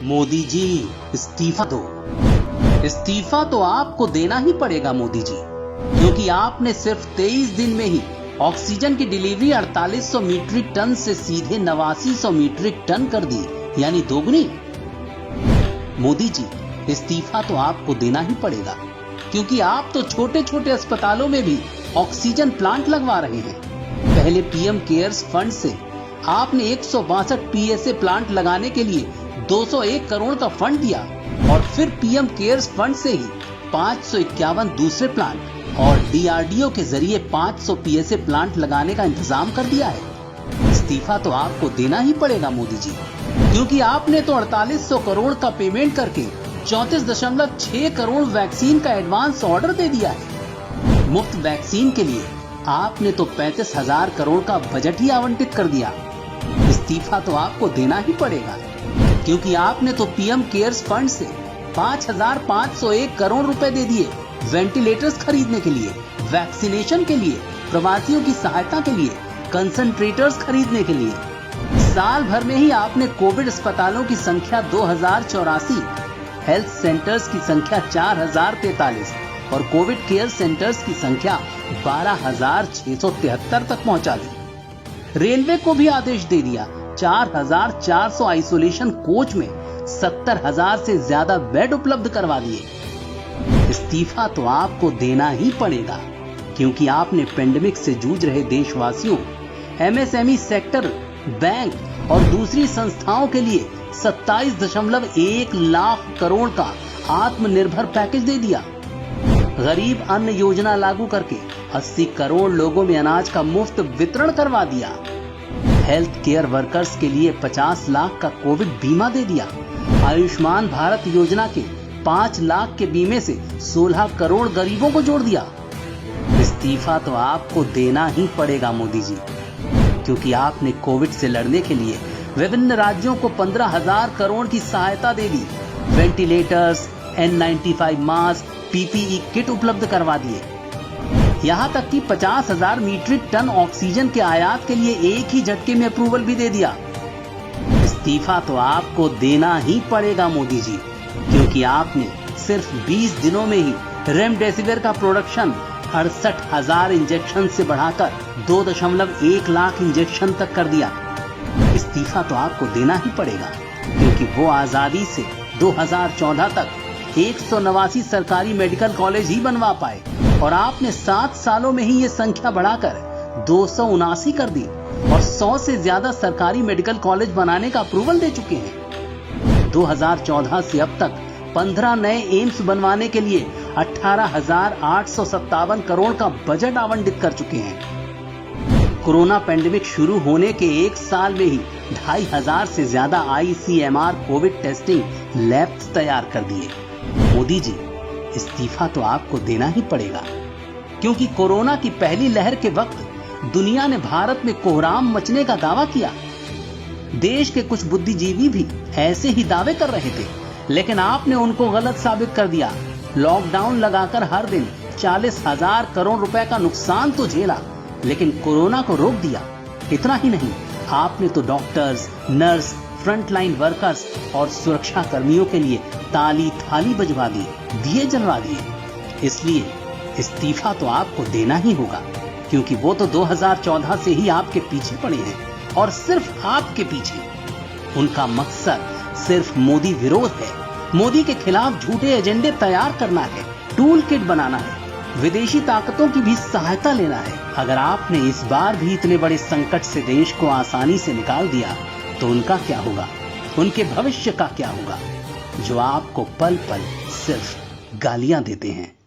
मोदी जी इस्तीफा दो। इस्तीफा तो आपको देना ही पड़ेगा मोदी जी, क्योंकि आपने सिर्फ 23 दिन में ही ऑक्सीजन की डिलीवरी 4800 मीट्रिक टन से सीधे 8900 मीट्रिक टन कर दी, यानी दोगुनी। मोदी जी इस्तीफा तो आपको देना ही पड़ेगा, क्योंकि आप तो छोटे छोटे अस्पतालों में भी ऑक्सीजन प्लांट लगवा रहे हैं। पहले पीएम केयर्स फंड से आपने 162 पीएसए प्लांट लगाने के लिए 201 करोड़ का फंड दिया, और फिर पीएम केयर्स फंड से ही 551 दूसरे प्लांट और डीआरडीओ के जरिए 500 पीएसए प्लांट लगाने का इंतजाम कर दिया है। इस्तीफा तो आपको देना ही पड़ेगा मोदी जी, क्योंकि आपने तो 4800 करोड़ का पेमेंट करके 34.6 करोड़ वैक्सीन का एडवांस ऑर्डर दे दिया है। मुफ्त वैक्सीन के लिए आपने तो 35,000 करोड़ का बजट ही आवंटित कर दिया। इस्तीफा तो आपको देना ही पड़ेगा, क्योंकि आपने तो पीएम केयर्स फंड से 5,501 करोड़ रुपए दे दिए वेंटिलेटर्स खरीदने के लिए, वैक्सीनेशन के लिए, प्रवासियों की सहायता के लिए, कंसंट्रेटर्स खरीदने के लिए। साल भर में ही आपने कोविड अस्पतालों की संख्या 2084, हेल्थ सेंटर्स की संख्या 4043 और कोविड केयर सेंटर्स की संख्या 12,673 तक पहुंचा दी। रेलवे को भी आदेश दे दिया, 4,400 आइसोलेशन कोच में 70,000 से ज्यादा बेड उपलब्ध करवा दिए। इस्तीफा तो आपको देना ही पड़ेगा, क्योंकि आपने पेंडेमिक से जूझ रहे देशवासियों, एमएसएमई सेक्टर, बैंक और दूसरी संस्थाओं के लिए 27.1 लाख करोड़ का आत्मनिर्भर पैकेज दे दिया। गरीब अन्न योजना लागू करके 80 करोड़ लोगों में अनाज का मुफ्त वितरण करवा दिया। हेल्थ केयर वर्कर्स के लिए 50 लाख का कोविड बीमा दे दिया। आयुष्मान भारत योजना के 5 लाख के बीमे से 16 करोड़ गरीबों को जोड़ दिया। इस्तीफा तो आपको देना ही पड़ेगा मोदी जी, क्योंकि आपने कोविड से लड़ने के लिए विभिन्न राज्यों को 15,000 करोड़ की सहायता दे दी। Ventilators, N95 mask, PPE kit उपलब्ध करवा दिए। यहाँ तक कि 50,000 मीट्रिक टन ऑक्सीजन के आयात के लिए एक ही झटके में अप्रूवल भी दे दिया। इस्तीफा तो आपको देना ही पड़ेगा मोदी जी, क्योंकि आपने सिर्फ 20 दिनों में ही रेमडेसिविर का प्रोडक्शन 68,000 इंजेक्शन से बढ़ाकर 2.1 लाख इंजेक्शन तक कर दिया। इस्तीफा तो आपको देना ही पड़ेगा, क्योंकि वो आजादी से 2014 तक 189 सरकारी मेडिकल कॉलेज ही बनवा पाए, और आपने 7 सालों में ही ये संख्या बढ़ाकर 279 कर दी और 100 से ज्यादा सरकारी मेडिकल कॉलेज बनाने का अप्रूवल दे चुके हैं। 2014 से अब तक 15 नए एम्स बनवाने के लिए 18,857 करोड़ का बजट आवंटित कर चुके हैं। कोरोना पेंडेमिक शुरू होने के 1 साल में ही 2,500 से ज्यादा ICMR कोविड टेस्टिंग लैब्स तैयार कर दिए। मोदी जी इस्तीफा तो आपको देना ही पड़ेगा, क्योंकि कोरोना की पहली लहर के वक्त दुनिया ने भारत में कोहराम मचने का दावा किया। देश के कुछ बुद्धिजीवी भी ऐसे ही दावे कर रहे थे, लेकिन आपने उनको गलत साबित कर दिया। लॉकडाउन लगाकर हर दिन 40,000 करोड़ रुपए का नुकसान तो झेला, लेकिन कोरोना को रोक दिया। इतना ही नहीं, आपने तो डॉक्टर्स, नर्स, फ्रंटलाइन वर्कर्स और सुरक्षा कर्मियों के लिए ताली थाली बजवा दी, दिए जलवा दिए। इसलिए इस्तीफा तो आपको देना ही होगा, क्योंकि वो तो 2014 से ही आपके पीछे पड़े हैं, और सिर्फ आपके पीछे। उनका मकसद सिर्फ मोदी विरोध है, मोदी के खिलाफ झूठे एजेंडे तैयार करना है, टूल किट बनाना है, विदेशी ताकतों की भी सहायता लेना है। अगर आपने इस बार भी इतने बड़े संकट से देश को आसानी से निकाल दिया, तो उनका क्या होगा, उनके भविष्य का क्या होगा, जो आपको पल पल सिर्फ गालियां देते हैं।